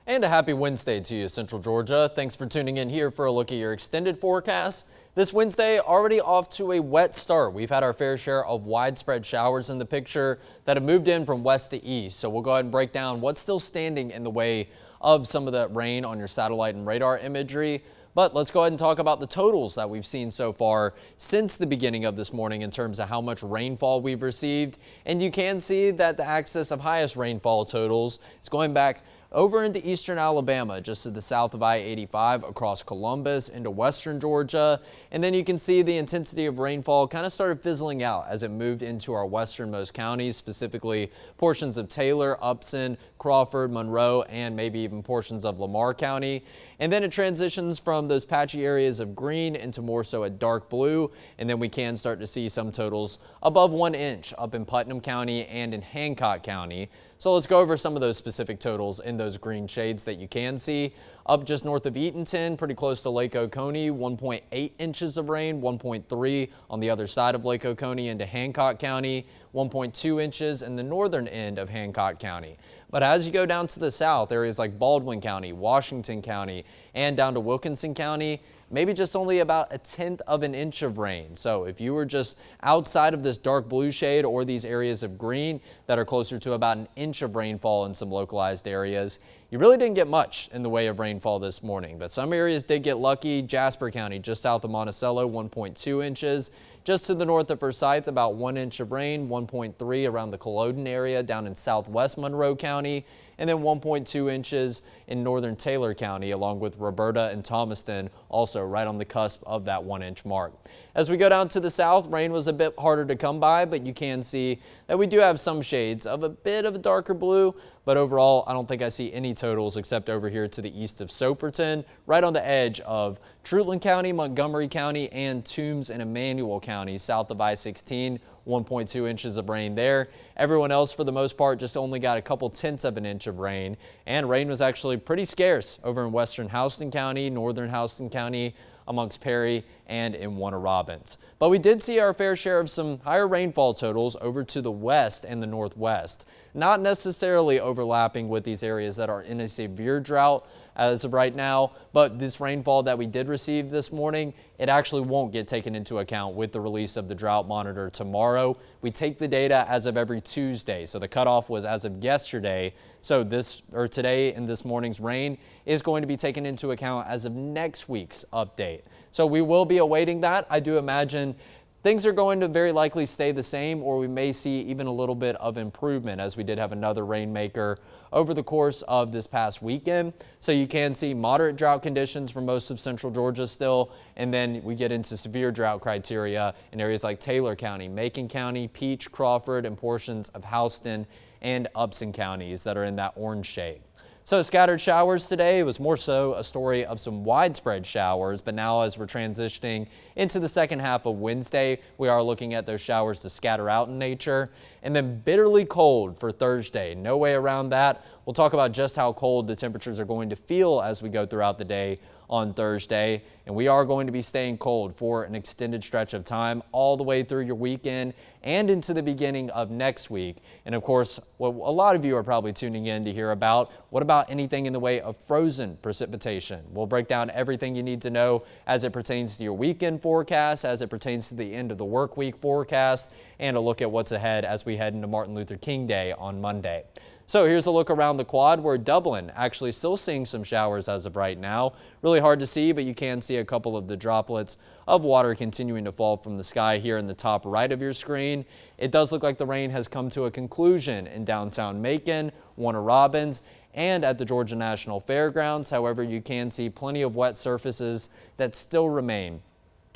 And a happy Wednesday to you, Central Georgia. Thanks for tuning in here for a look at your extended forecast. This Wednesday already off to a wet start. We've had our fair share of widespread showers in the picture that have moved in from west to east. So we'll go ahead and break down what's still standing in the way of some of that rain on your satellite and radar imagery. But let's go ahead and talk about the totals that we've seen so far since the beginning of this morning in terms of how much rainfall we've received. And you can see that the axis of highest rainfall totals is going back over into eastern Alabama, just to the south of I-85, across Columbus into western Georgia. And then you can see the intensity of rainfall kind of started fizzling out as it moved into our westernmost counties, specifically portions of Taylor, Upson, Crawford, Monroe, and maybe even portions of Lamar County. And then it transitions from those patchy areas of green into more so a dark blue. And then we can start to see some totals above 1 inch up in Putnam County and in Hancock County. So let's go over some of those specific totals in those green shades that you can see. Up just north of Eatonton, pretty close to Lake Oconee, 1.8 inches of rain, 1.3 on the other side of Lake Oconee into Hancock County, 1.2 inches in the northern end of Hancock County. But as you go down to the south, areas like Baldwin County, Washington County, and down to Wilkinson County, maybe just only about 1/10 of an inch of rain. So if you were just outside of this dark blue shade or these areas of green that are closer to about 1 inch of rainfall in some localized areas, you really didn't get much in the way of rainfall this morning. But some areas did get lucky. Jasper County, just south of Monticello, 1.2 inches. Just to the north of Forsyth, about 1 inch of rain, 1.3 around the Culloden area down in southwest Monroe County, and then 1.2 inches in northern Taylor County, along with Roberta and Thomaston, also right on the cusp of that 1 inch mark. As we go down to the south, rain was a bit harder to come by, but you can see that we do have some shades of a bit of a darker blue. But overall, I don't think I see any totals except over here to the east of Soperton, right on the edge of Treutlen County, Montgomery County, and Toombs and Emmanuel County, south of I-16. 1.2 inches of rain there. Everyone else, for the most part, just only got a couple 1/10 of an inch of rain. And rain was actually pretty scarce over in western Houston County, northern Houston County, amongst Perry and in Warner Robins. But we did see our fair share of some higher rainfall totals over to the west and the northwest, not necessarily overlapping with these areas that are in a severe drought as of right now, but this rainfall that we did receive this morning, it actually won't get taken into account with the release of the drought monitor tomorrow. We take the data as of every Tuesday, so the cutoff was as of yesterday. So today and this morning's rain is going to be taken into account as of next week's update. So we will be awaiting that. I do imagine things are going to very likely stay the same, or we may see even a little bit of improvement, as we did have another rainmaker over the course of this past weekend. So you can see moderate drought conditions for most of central Georgia still, and then we get into severe drought criteria in areas like Taylor County, Macon County, Peach, Crawford, and portions of Houston and Upson counties that are in that orange shade. So scattered showers today. It was more so a story of some widespread showers, but now as we're transitioning into the second half of Wednesday, we are looking at those showers to scatter out in nature. And then bitterly cold for Thursday. No way around that. We'll talk about just how cold the temperatures are going to feel as we go throughout the day on Thursday. And we are going to be staying cold for an extended stretch of time all the way through your weekend and into the beginning of next week. And of course, what a lot of you are probably tuning in to hear about, what about anything in the way of frozen precipitation? We'll break down everything you need to know as it pertains to your weekend forecast, as it pertains to the end of the work week forecast, and a look at what's ahead as we head into Martin Luther King Day on Monday. So here's a look around the quad, where Dublin actually still seeing some showers as of right now. Really hard to see, but you can see a couple of the droplets of water continuing to fall from the sky here in the top right of your screen. It does look like the rain has come to a conclusion in downtown Macon, Warner Robins, and at the Georgia National Fairgrounds. However, you can see plenty of wet surfaces that still remain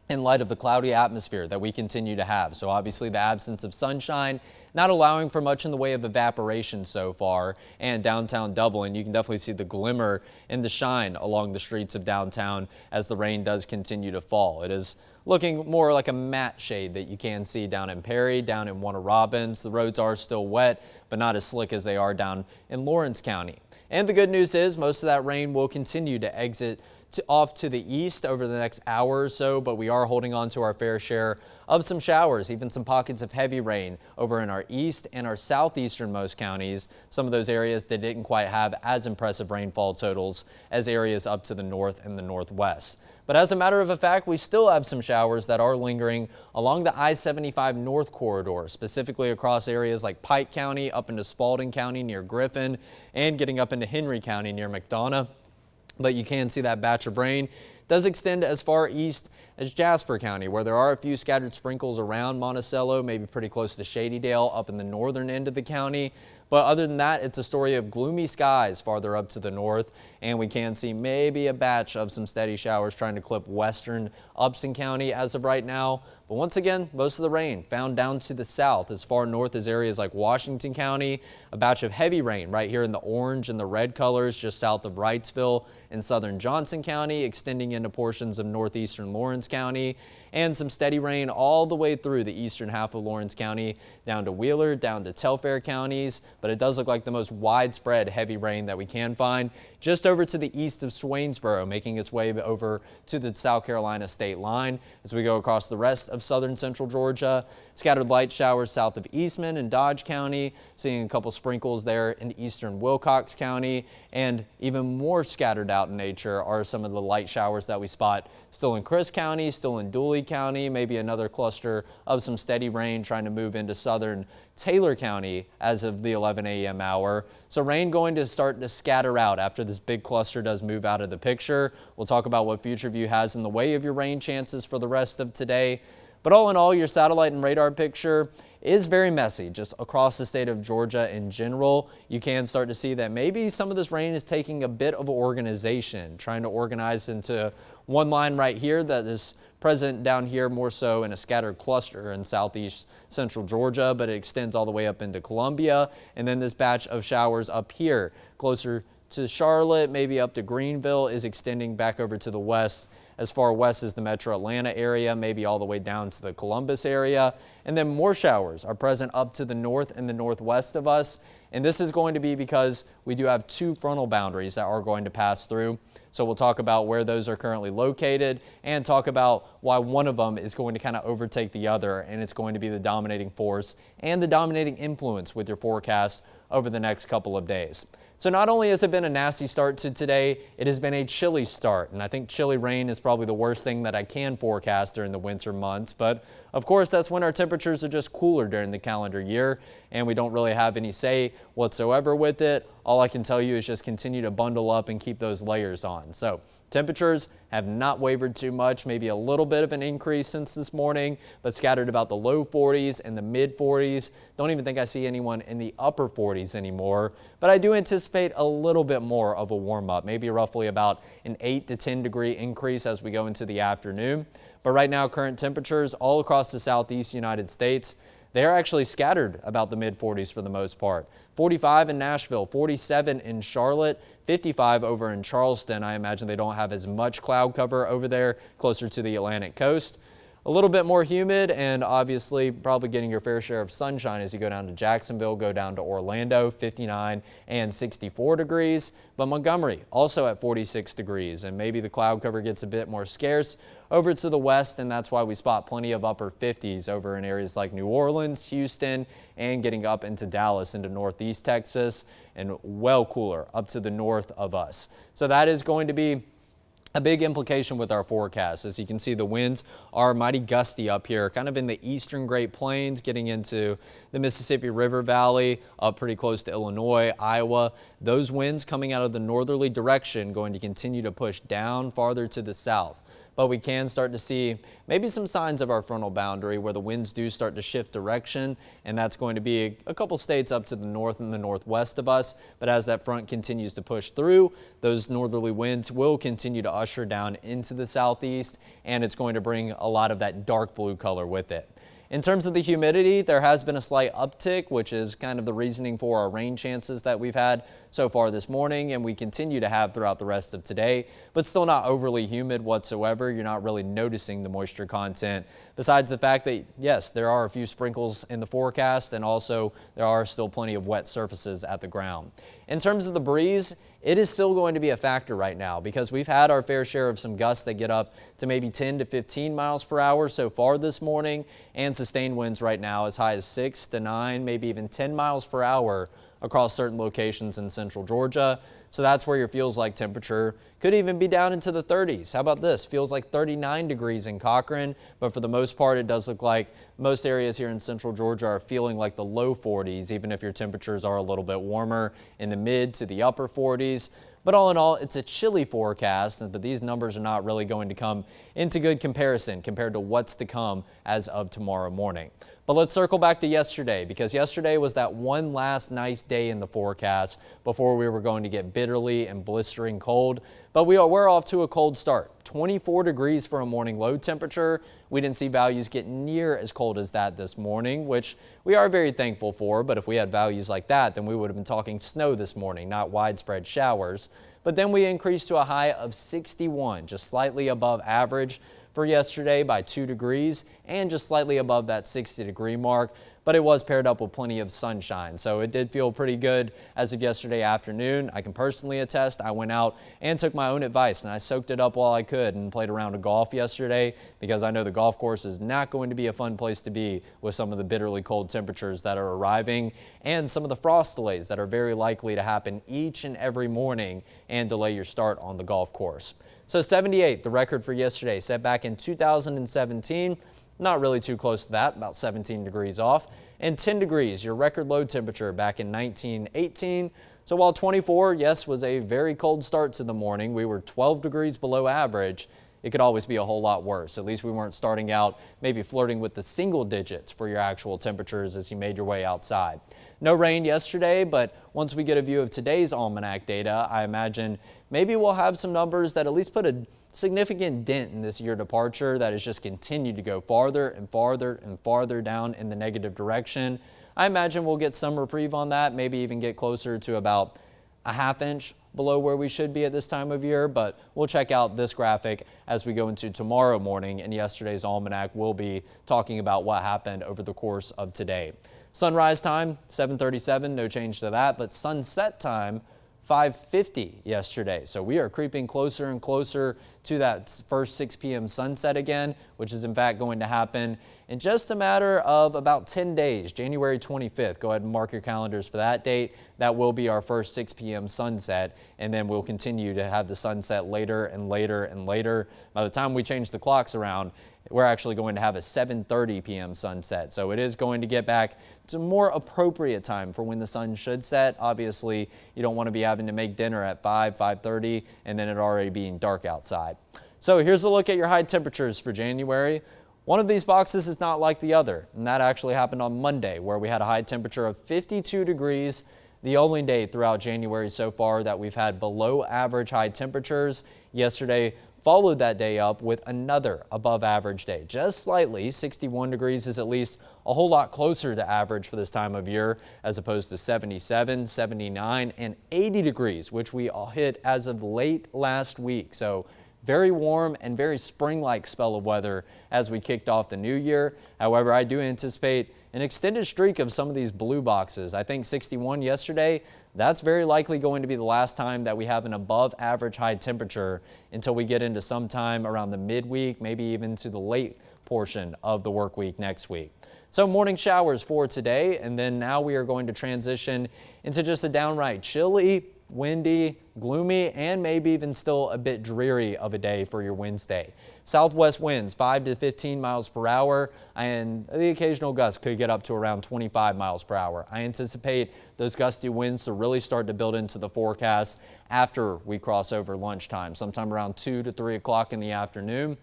in light of the cloudy atmosphere that we continue to have. So obviously the absence of sunshine not allowing for much in the way of evaporation so far. And downtown Dublin, you can definitely see the glimmer and the shine along the streets of downtown as the rain does continue to fall. It is looking more like a matte shade that you can see down in Perry, down in Warner Robins. The roads are still wet, but not as slick as they are down in Lawrence County. And the good news is most of that rain will continue to exit off to the east over the next hour or so, but we are holding on to our fair share of some showers, even some pockets of heavy rain over in our east and our southeasternmost counties. Some of those areas that didn't quite have as impressive rainfall totals as areas up to the north and the northwest. But as a matter of fact, we still have some showers that are lingering along the I-75 North Corridor, specifically across areas like Pike County, up into Spalding County near Griffin, and getting up into Henry County near McDonough. But you can see that batch of rain does extend as far east as Jasper County, where there are a few scattered sprinkles around Monticello, maybe pretty close to Shadydale up in the northern end of the county. But other than that, it's a story of gloomy skies farther up to the north, and we can see maybe a batch of some steady showers trying to clip western Upson County as of right now. But once again, most of the rain found down to the south as far north as areas like Washington County. A batch of heavy rain right here in the orange and the red colors just south of Wrightsville in southern Johnson County, extending into portions of northeastern Lawrence County, and some steady rain all the way through the eastern half of Lawrence County down to Wheeler, down to Telfair counties. But it does look like the most widespread heavy rain that we can find just over to the east of Swainsboro, making its way over to the South Carolina state line. As we go across the rest of southern central Georgia, scattered light showers south of Eastman and Dodge County, seeing a couple sprinkles there in eastern Wilcox County, and even more scattered out in nature are some of the light showers that we spot still in Chris County, still in Dooley County, maybe another cluster of some steady rain trying to move into southern Taylor County as of the 11 a.m. hour. So rain going to start to scatter out after this big cluster does move out of the picture. We'll talk about what Future View has in the way of your rain chances for the rest of today. But all in all, your satellite and radar picture is very messy just across the state of Georgia in general. You can start to see that maybe some of this rain is taking a bit of organization, trying to organize into one line right here that is present down here more so in a scattered cluster in southeast central Georgia, but it extends all the way up into Columbia. And then this batch of showers up here closer to Charlotte, maybe up to Greenville, is extending back over to the west, as far west as the metro Atlanta area, maybe all the way down to the Columbus area. And then more showers are present up to the north and the northwest of us. And this is going to be because we do have two frontal boundaries that are going to pass through. So we'll talk about where those are currently located and talk about why one of them is going to kind of overtake the other, and it's going to be the dominating force and the dominating influence with your forecast over the next couple of days. So not only has it been a nasty start to today, it has been a chilly start. And I think chilly rain is probably the worst thing that I can forecast during the winter months. But of course, that's when our temperatures are just cooler during the calendar year, and we don't really have any say whatsoever with it. All I can tell you is just continue to bundle up and keep those layers on. So temperatures have not wavered too much, maybe a little bit of an increase since this morning, but scattered about the low 40s and the mid 40s. Don't even think I see anyone in the upper 40s anymore, but I do anticipate a little bit more of a warm up, maybe roughly about an 8 to 10 degree increase as we go into the afternoon. But right now, current temperatures all across the southeast United States, they are actually scattered about the mid 40s for the most part. 45 in Nashville, 47 in Charlotte, 55 over in Charleston. I imagine they don't have as much cloud cover over there, closer to the Atlantic coast. A little bit more humid, and obviously probably getting your fair share of sunshine as you go down to Jacksonville, go down to Orlando, 59 and 64 degrees. But Montgomery also at 46 degrees, and maybe the cloud cover gets a bit more scarce over to the west, and that's why we spot plenty of upper 50s over in areas like New Orleans, Houston, and getting up into Dallas, into northeast Texas, and well cooler up to the north of us. So that is going to be a big implication with our forecast. As you can see, the winds are mighty gusty up here, kind of in the eastern Great Plains, getting into the Mississippi River Valley, up pretty close to Illinois, Iowa. Those winds coming out of the northerly direction going to continue to push down farther to the south. But we can start to see maybe some signs of our frontal boundary where the winds do start to shift direction, and that's going to be a couple states up to the north and the northwest of us. But as that front continues to push through, those northerly winds will continue to usher down into the southeast, and it's going to bring a lot of that dark blue color with it. In terms of the humidity, there has been a slight uptick, which is kind of the reasoning for our rain chances that we've had so far this morning, and we continue to have throughout the rest of today, but still not overly humid whatsoever. You're not really noticing the moisture content, besides the fact that, yes, there are a few sprinkles in the forecast, and also there are still plenty of wet surfaces at the ground. In terms of the breeze, it is still going to be a factor right now because we've had our fair share of some gusts that get up to maybe 10 to 15 miles per hour so far this morning, and sustained winds right now as high as 6 to 9, maybe even 10 miles per hour across certain locations in central Georgia. So that's where your feels like temperature could even be down into the 30s. How about this? Feels like 39 degrees in Cochran, but for the most part, it does look like most areas here in central Georgia are feeling like the low 40s, even if your temperatures are a little bit warmer in the mid to the upper 40s. But all in all, it's a chilly forecast, but these numbers are not really going to come into good comparison compared to what's to come as of tomorrow morning. But let's circle back to yesterday, because yesterday was that one last nice day in the forecast before we were going to get bitterly and blistering cold. But we're off to a cold start. 24 degrees for a morning low temperature. We didn't see values get near as cold as that this morning, which we are very thankful for. But if we had values like that, then we would have been talking snow this morning, not widespread showers. But then we increased to a high of 61, just slightly above average for yesterday by 2 degrees and just slightly above that 60-degree mark. But it was paired up with plenty of sunshine, so it did feel pretty good as of yesterday afternoon. I can personally attest I went out and took my own advice and I soaked it up while I could and played a round of golf yesterday, because I know the golf course is not going to be a fun place to be with some of the bitterly cold temperatures that are arriving and some of the frost delays that are very likely to happen each and every morning and delay your start on the golf course. So 78, the record for yesterday, set back in 2017. Not really too close to that, about 17 degrees off. And 10 degrees, your record low temperature back in 1918. So while 24, yes, was a very cold start to the morning, we were 12 degrees below average. It could always be a whole lot worse. At least we weren't starting out maybe flirting with the single digits for your actual temperatures as you made your way outside. No rain yesterday, but once we get a view of today's almanac data, I imagine maybe we'll have some numbers that at least put a significant dent in this year departure that has just continued to go farther and farther and farther down in the negative direction. I imagine we'll get some reprieve on that, maybe even get closer to about a half inch below where we should be at this time of year, but we'll check out this graphic as we go into tomorrow morning, and yesterday's almanac will be talking about what happened over the course of today. Sunrise time, 7:37, no change to that, but sunset time, 5:50 yesterday. So we are creeping closer and closer to that first 6 p.m. sunset again, which is in fact going to happen in just a matter of about 10 days, January 25th. Go ahead and mark your calendars for that date. That will be our first 6 p.m. sunset, and then we'll continue to have the sunset later and later and later. By the time we change the clocks around, we're actually going to have a 7:30 p.m. sunset. So it is going to get back to a more appropriate time for when the sun should set. Obviously, you don't want to be having to make dinner at 5:30, and then it already being dark outside. So here's a look at your high temperatures for January. One of these boxes is not like the other, and that actually happened on Monday, where we had a high temperature of 52 degrees, the only day throughout January so far that we've had below average high temperatures. Yesterday followed that day up with another above average day, just slightly. 61 degrees is at least a whole lot closer to average for this time of year, as opposed to 77, 79, and 80 degrees, which we all hit as of late last week. So very warm and very spring-like spell of weather as we kicked off the new year. However, I do anticipate an extended streak of some of these blue boxes. I think 61 yesterday, that's very likely going to be the last time that we have an above average high temperature until we get into sometime around the midweek, maybe even to the late portion of the work week next week. So morning showers for today, and then now we are going to transition into just a downright chilly, windy, gloomy, and maybe even still a bit dreary of a day for your Wednesday. Southwest winds 5 to 15 miles per hour, and the occasional gust could get up to around 25 miles per hour. I anticipate those gusty winds to really start to build into the forecast after we cross over lunchtime, sometime around 2 to 3 o'clock in the afternoon.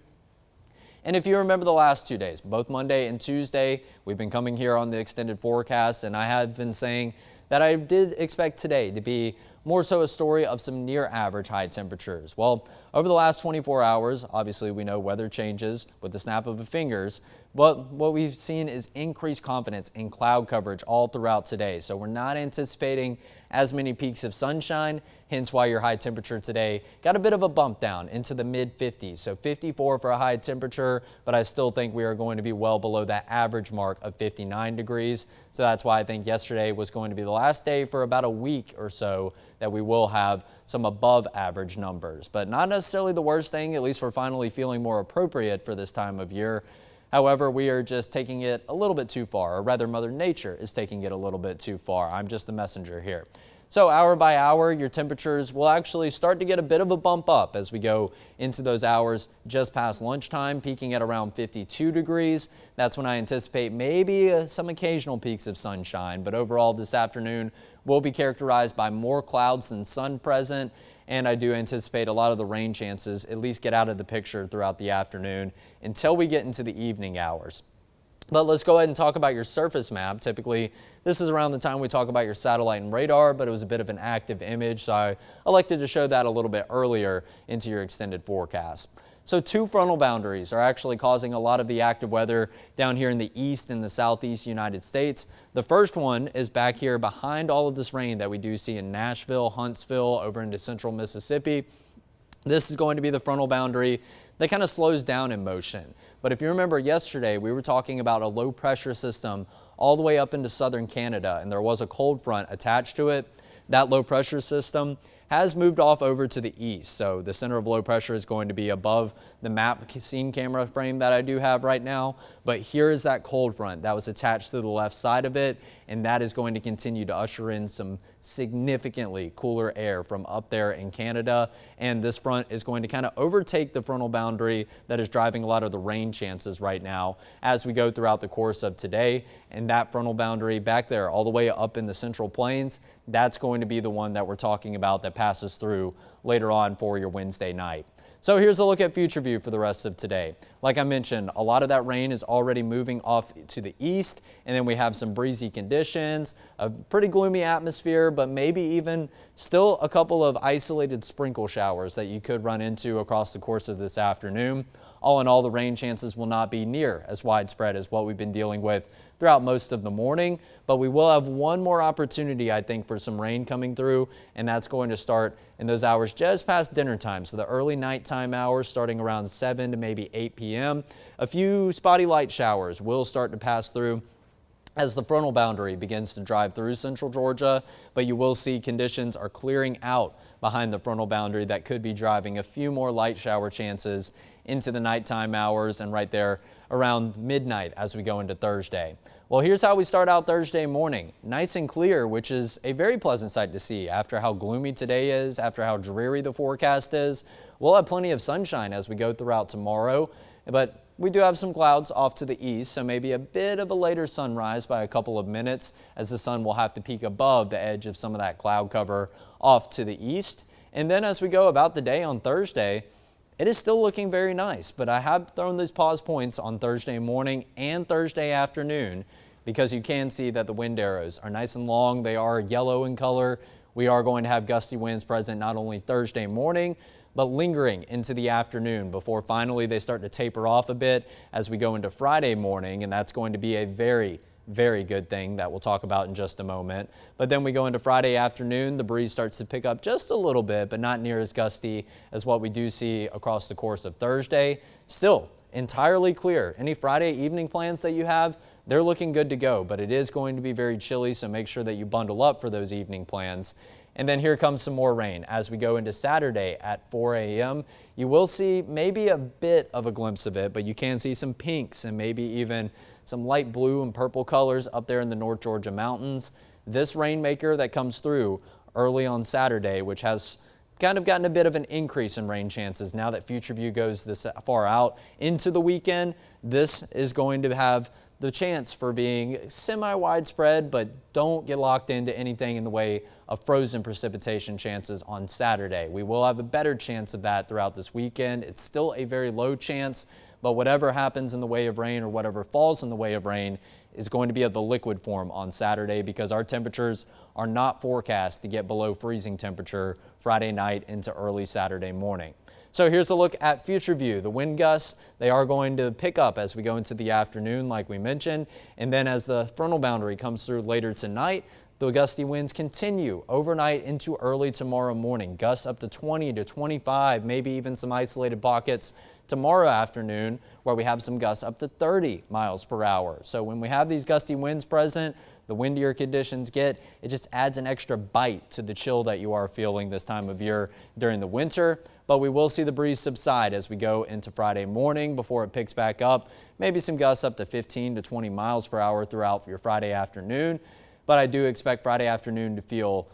And if you remember the last 2 days, both Monday and Tuesday, we've been coming here on the extended forecast, and I have been saying that I did expect today to be more so a story of some near average high temperatures. Well, over the last 24 hours, obviously we know weather changes with the snap of the fingers, But what we've seen is increased confidence in cloud coverage all throughout today. So we're not anticipating as many peaks of sunshine, hence why your high temperature today got a bit of a bump down into the mid 50s. So 54 for a high temperature, but I still think we are going to be well below that average mark of 59 degrees. So that's why I think yesterday was going to be the last day for about a week or so that we will have some above average numbers, but not necessarily the worst thing. At least we're finally feeling more appropriate for this time of year. However, we are just taking it a little bit too far, or rather Mother Nature is taking it a little bit too far. I'm just the messenger here. So hour by hour, your temperatures will actually start to get a bit of a bump up as we go into those hours just past lunchtime, peaking at around 52 degrees. That's when I anticipate maybe some occasional peaks of sunshine, but overall this afternoon will be characterized by more clouds than sun present. And I do anticipate a lot of the rain chances at least get out of the picture throughout the afternoon until we get into the evening hours. But let's go ahead and talk about your surface map. Typically, this is around the time we talk about your satellite and radar, but it was a bit of an active image, so I elected to show that a little bit earlier into your extended forecast. So two frontal boundaries are actually causing a lot of the active weather down here in the east and the southeast United States. The first one is back here behind all of this rain that we do see in Nashville, Huntsville, over into central Mississippi. This is going to be the frontal boundary that kind of slows down in motion. But if you remember yesterday, we were talking about a low pressure system all the way up into southern Canada, and there was a cold front attached to it. That low pressure system has moved off over to the east. So the center of low pressure is going to be above the map scene camera frame that I do have right now. But here is that cold front that was attached to the left side of it, and that is going to continue to usher in some significantly cooler air from up there in Canada. And this front is going to kind of overtake the frontal boundary that is driving a lot of the rain chances right now as we go throughout the course of today. And that frontal boundary back there all the way up in the central plains, that's going to be the one that we're talking about that passes through later on for your Wednesday night. So here's a look at future view for the rest of today. Like I mentioned, a lot of that rain is already moving off to the east, and then we have some breezy conditions, a pretty gloomy atmosphere, but maybe even still a couple of isolated sprinkle showers that you could run into across the course of this afternoon. All in all, the rain chances will not be near as widespread as what we've been dealing with throughout most of the morning, but we will have one more opportunity, I think, for some rain coming through, and that's going to start in those hours just past dinner time. So the early nighttime hours starting around 7 to maybe 8 p.m. A few spotty light showers will start to pass through as the frontal boundary begins to drive through central Georgia, but you will see conditions are clearing out behind the frontal boundary that could be driving a few more light shower chances into the nighttime hours and right there around midnight as we go into Thursday. Well, here's how we start out Thursday morning. Nice and clear, which is a very pleasant sight to see after how gloomy today is, after how dreary the forecast is. We'll have plenty of sunshine as we go throughout tomorrow, but we do have some clouds off to the east, so maybe a bit of a later sunrise by a couple of minutes as the sun will have to peak above the edge of some of that cloud cover off to the east. And then as we go about the day on Thursday, it is still looking very nice, but I have thrown those pause points on Thursday morning and Thursday afternoon because you can see that the wind arrows are nice and long. They are yellow in color. We are going to have gusty winds present not only Thursday morning, but lingering into the afternoon before finally they start to taper off a bit as we go into Friday morning, and that's going to be a very good thing that we'll talk about in just a moment. But then we go into Friday afternoon, the breeze starts to pick up just a little bit, but not near as gusty as what we do see across the course of Thursday. Still entirely clear. Any Friday evening plans that you have, they're looking good to go, but it is going to be very chilly, so make sure that you bundle up for those evening plans. And then here comes some more rain. As we go into Saturday at 4 a.m., you will see maybe a bit of a glimpse of it, but you can see some pinks and maybe even some light blue and purple colors up there in the North Georgia mountains. This rainmaker that comes through early on Saturday, which has kind of gotten a bit of an increase in rain chances now that future view goes this far out into the weekend, this is going to have the chance for being semi-widespread, but don't get locked into anything in the way of frozen precipitation chances on Saturday. We will have a better chance of that throughout this weekend. It's still a very low chance, but whatever happens in the way of rain or whatever falls in the way of rain is going to be of the liquid form on Saturday because our temperatures are not forecast to get below freezing temperature Friday night into early Saturday morning. So here's a look at future view. The wind gusts, they are going to pick up as we go into the afternoon, like we mentioned. And then as the frontal boundary comes through later tonight, the gusty winds continue overnight into early tomorrow morning. Gusts up to 20 to 25, maybe even some isolated pockets tomorrow afternoon where we have some gusts up to 30 miles per hour. So when we have these gusty winds present, the windier conditions it just adds an extra bite to the chill that you are feeling this time of year during the winter. But we will see the breeze subside as we go into Friday morning before it picks back up. Maybe some gusts up to 15 to 20 miles per hour throughout your Friday afternoon. But I do expect Friday afternoon to feel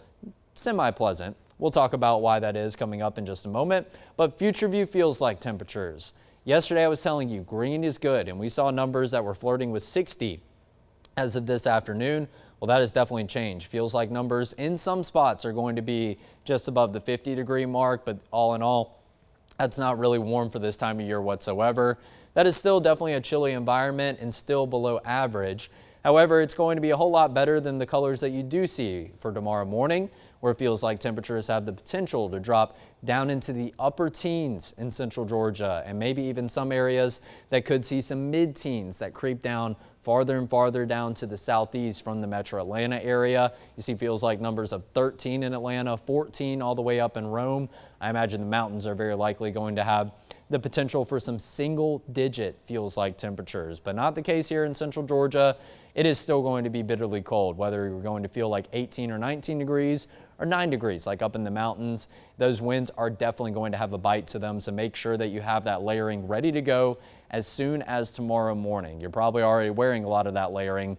semi-pleasant. We'll talk about why that is coming up in just a moment. But future view feels like temperatures. Yesterday I was telling you green is good, and we saw numbers that were flirting with 60 as of this afternoon. Well, that has definitely changed. Feels like numbers in some spots are going to be just above the 50-degree mark, but all in all, that's not really warm for this time of year whatsoever. That is still definitely a chilly environment and still below average. However, it's going to be a whole lot better than the colors that you do see for tomorrow morning, where it feels like temperatures have the potential to drop down into the upper teens in central Georgia, and maybe even some areas that could see some mid-teens that creep down farther and farther down to the southeast from the metro Atlanta area. You see feels like numbers of 13 in Atlanta, 14 all the way up in Rome. I imagine the mountains are very likely going to have the potential for some single-digit feels like temperatures, but not the case here in central Georgia. It is still going to be bitterly cold, whether you're going to feel like 18 or 19 degrees or 9 degrees like up in the mountains. Those winds are definitely going to have a bite to them, so make sure that you have that layering ready to go as soon as tomorrow morning. You're probably already wearing a lot of that layering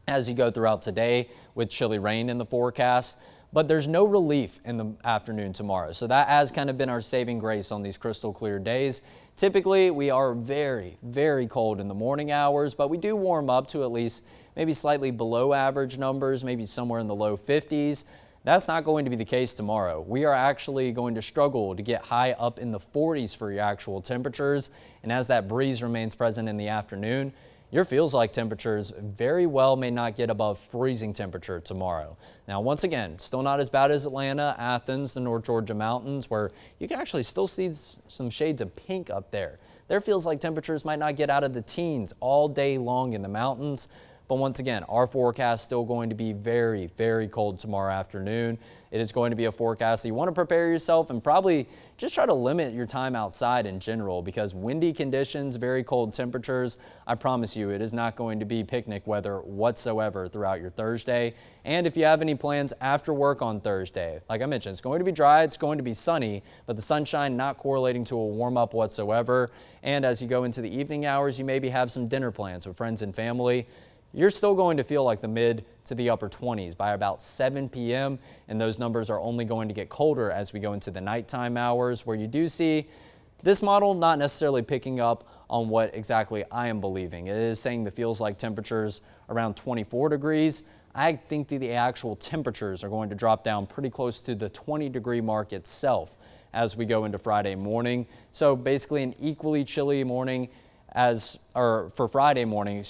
as you go throughout today with chilly rain in the forecast. But there's no relief in the afternoon tomorrow. So that has kind of been our saving grace on these crystal clear days. Typically, we are very, very cold in the morning hours, but we do warm up to at least maybe slightly below average numbers, maybe somewhere in the low 50s. That's not going to be the case tomorrow. We are actually going to struggle to get high up in the 40s for your actual temperatures. And as that breeze remains present in the afternoon, your feels like temperatures very well may not get above freezing temperature tomorrow. Now, once again, still not as bad as Atlanta, Athens, the North Georgia mountains, where you can actually still see some shades of pink up there. There feels like temperatures might not get out of the teens all day long in the mountains. But once again, our forecast is still going to be very, very cold tomorrow afternoon. It is going to be a forecast that you want to prepare yourself and probably just try to limit your time outside in general, because windy conditions, very cold temperatures, I promise you it is not going to be picnic weather whatsoever throughout your Thursday. And if you have any plans after work on Thursday, like I mentioned, it's going to be dry, it's going to be sunny, but the sunshine not correlating to a warm up whatsoever. And as you go into the evening hours, you maybe have some dinner plans with friends and family. You're still going to feel like the mid to the upper 20s by about 7 p.m. and those numbers are only going to get colder as we go into the nighttime hours, where you do see this model not necessarily picking up on what exactly I am believing. It is saying the feels like temperatures around 24 degrees. I think that the actual temperatures are going to drop down pretty close to the 20-degree mark itself as we go into Friday morning. So basically an equally chilly morning for Friday morning,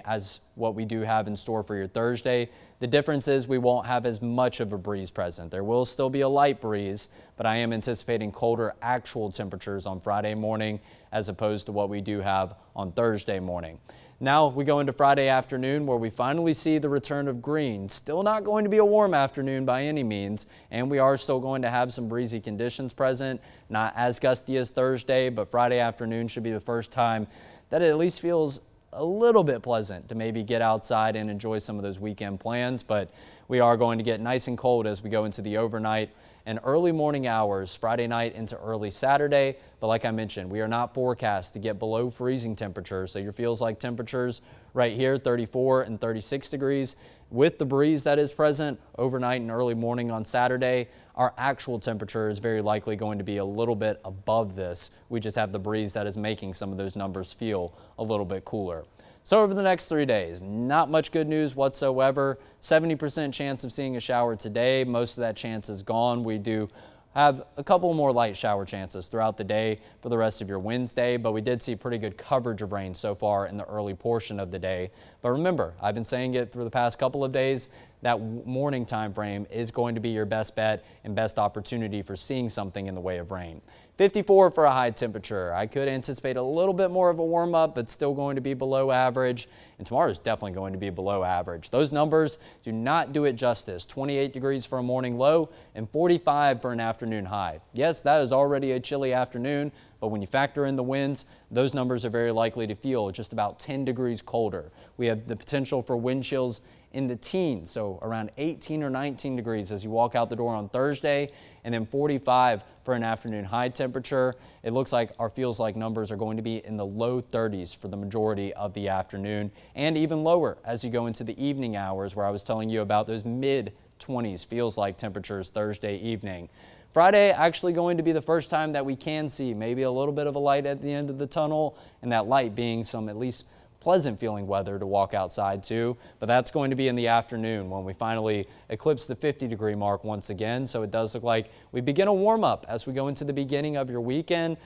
as what we do have in store for your Thursday. The difference is we won't have as much of a breeze present. There will still be a light breeze, but I am anticipating colder actual temperatures on Friday morning as opposed to what we do have on Thursday morning. Now we go into Friday afternoon, where we finally see the return of green. Still not going to be a warm afternoon by any means, and we are still going to have some breezy conditions present. Not as gusty as Thursday, but Friday afternoon should be the first time that it at least feels a little bit pleasant to maybe get outside and enjoy some of those weekend plans. But we are going to get nice and cold as we go into the overnight and early morning hours, Friday night into early Saturday. But like I mentioned, we are not forecast to get below freezing temperatures. So your feels like temperatures right here, 34 and 36 degrees. With the breeze that is present overnight and early morning on Saturday, our actual temperature is very likely going to be a little bit above this. We just have the breeze that is making some of those numbers feel a little bit cooler. So over the next 3 days, not much good news whatsoever. 70% chance of seeing a shower today. Most of that chance is gone. We do have a couple more light shower chances throughout the day for the rest of your Wednesday, but we did see pretty good coverage of rain so far in the early portion of the day. But remember, I've been saying it for the past couple of days, that morning time frame is going to be your best bet and best opportunity for seeing something in the way of rain. 54 for a high temperature. I could anticipate a little bit more of a warm up, but still going to be below average. And tomorrow is definitely going to be below average. Those numbers do not do it justice. 28 degrees for a morning low and 45 for an afternoon high. Yes, that is already a chilly afternoon, but when you factor in the winds, those numbers are very likely to feel just about 10 degrees colder. We have the potential for wind chills in the teens, so around 18 or 19 degrees as you walk out the door on Thursday, and then 45 for an afternoon high temperature. It looks like our feels like numbers are going to be in the low 30s for the majority of the afternoon, and even lower as you go into the evening hours, where I was telling you about those mid 20s feels like temperatures Thursday evening. Friday actually going to be the first time that we can see maybe a little bit of a light at the end of the tunnel, and that light being some at least pleasant feeling weather to walk outside to, but that's going to be in the afternoon when we finally eclipse the 50-degree mark once again. So it does look like we begin a warm up as we go into the beginning of your weekend,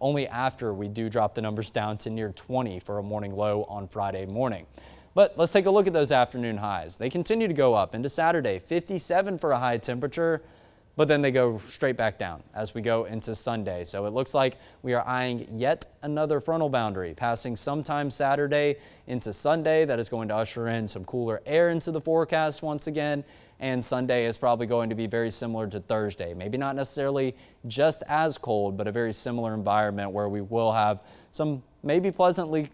only after we do drop the numbers down to near 20 for a morning low on Friday morning. But let's take a look at those afternoon highs. They continue to go up into Saturday, 57 for a high temperature, but then they go straight back down as we go into Sunday. So it looks like we are eyeing yet another frontal boundary passing sometime Saturday into Sunday. That is going to usher in some cooler air into the forecast once again. And Sunday is probably going to be very similar to Thursday. Maybe not necessarily just as cold, but a very similar environment where we will have some maybe pleasantly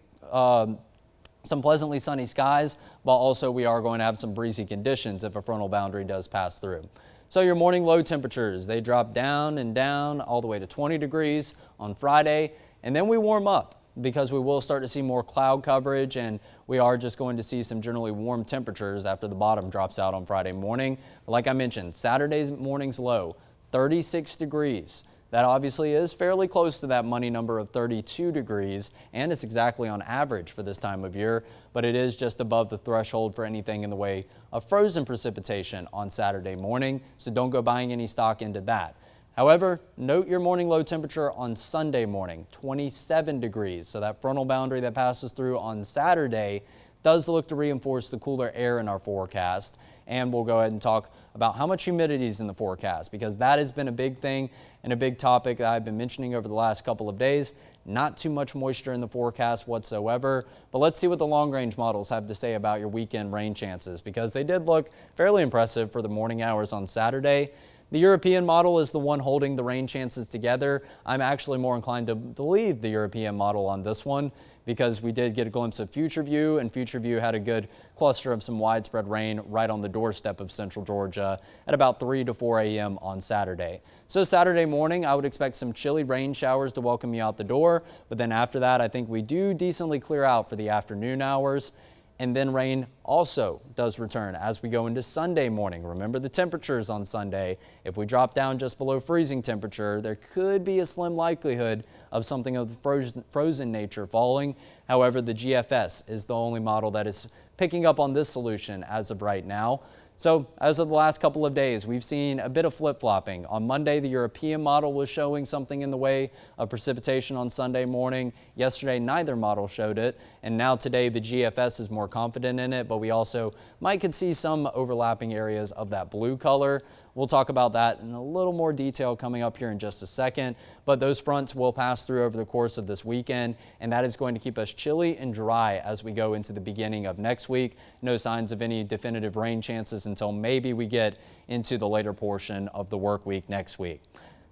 sunny skies, but also we are going to have some breezy conditions if a frontal boundary does pass through. So your morning low temperatures, they drop down and down all the way to 20 degrees on Friday, and then we warm up because we will start to see more cloud coverage, and we are just going to see some generally warm temperatures after the bottom drops out on Friday morning. Like I mentioned, Saturday's morning's low, 36 degrees. That obviously is fairly close to that money number of 32 degrees, and it's exactly on average for this time of year, but it is just above the threshold for anything in the way of frozen precipitation on Saturday morning, so don't go buying any stock into that. However, note your morning low temperature on Sunday morning, 27 degrees. So that frontal boundary that passes through on Saturday does look to reinforce the cooler air in our forecast. And we'll go ahead and talk about how much humidity is in the forecast, because that has been a big thing and a big topic that I've been mentioning over the last couple of days. Not too much moisture in the forecast whatsoever, but let's see what the long-range models have to say about your weekend rain chances, because they did look fairly impressive for the morning hours on Saturday. The European model is the one holding the rain chances together. I'm actually more inclined to believe the European model on this one, because we did get a glimpse of Future View, and Future View had a good cluster of some widespread rain right on the doorstep of central Georgia at about 3 to 4 a.m. on Saturday. So Saturday morning, I would expect some chilly rain showers to welcome you out the door, but then after that, I think we do decently clear out for the afternoon hours. And then rain also does return as we go into Sunday morning. Remember the temperatures on Sunday. If we drop down just below freezing temperature, there could be a slim likelihood of something of the frozen nature falling. However, the GFS is the only model that is picking up on this solution as of right now. So as of the last couple of days, we've seen a bit of flip-flopping. On Monday, the European model was showing something in the way of precipitation on Sunday morning. Yesterday, neither model showed it. And now today, the GFS is more confident in it, but we also could see some overlapping areas of that blue color. We'll talk about that in a little more detail coming up here in just a second, but those fronts will pass through over the course of this weekend, and that is going to keep us chilly and dry as we go into the beginning of next week. No signs of any definitive rain chances until maybe we get into the later portion of the work week next week.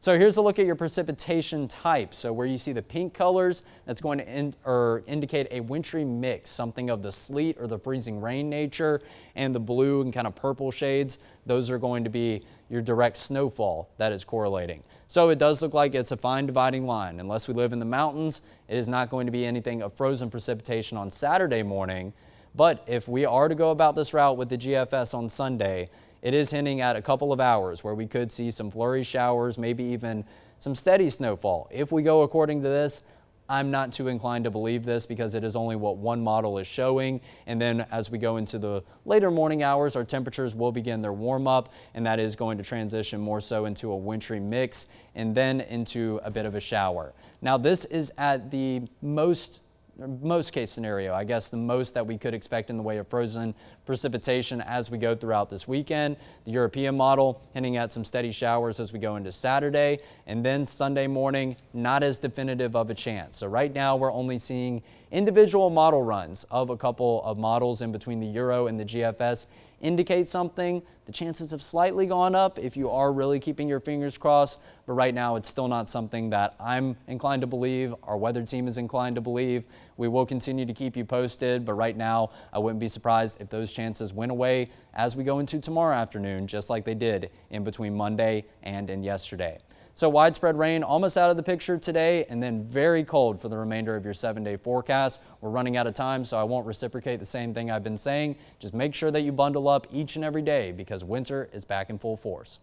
So here's a look at your precipitation type. So where you see the pink colors, that's going to indicate a wintry mix, something of the sleet or the freezing rain nature, and the blue and kind of purple shades, those are going to be your direct snowfall that is correlating. So it does look like it's a fine dividing line. Unless we live in the mountains, it is not going to be anything of frozen precipitation on Saturday morning. But if we are to go about this route with the GFS on Sunday, it is hinting at a couple of hours where we could see some flurry showers, maybe even some steady snowfall. If we go according to this, I'm not too inclined to believe this because it is only what one model is showing. And then as we go into the later morning hours, our temperatures will begin their warm up, and that is going to transition more so into a wintry mix and then into a bit of a shower. Now, this is at the most most case scenario, I guess the most that we could expect in the way of frozen precipitation as we go throughout this weekend. The European model hinting at some steady showers as we go into Saturday, and then Sunday morning, not as definitive of a chance. So right now we're only seeing individual model runs of a couple of models in between the Euro and the GFS indicate something. The chances have slightly gone up if you are really keeping your fingers crossed, but right now it's still not something that I'm inclined to believe. Our weather team is inclined to believe. We will continue to keep you posted, but right now I wouldn't be surprised if those chances went away as we go into tomorrow afternoon, just like they did in between Monday and in yesterday. So widespread rain almost out of the picture today, and then very cold for the remainder of your 7-day forecast. We're running out of time, so I won't reciprocate the same thing I've been saying. Just make sure that you bundle up each and every day because winter is back in full force.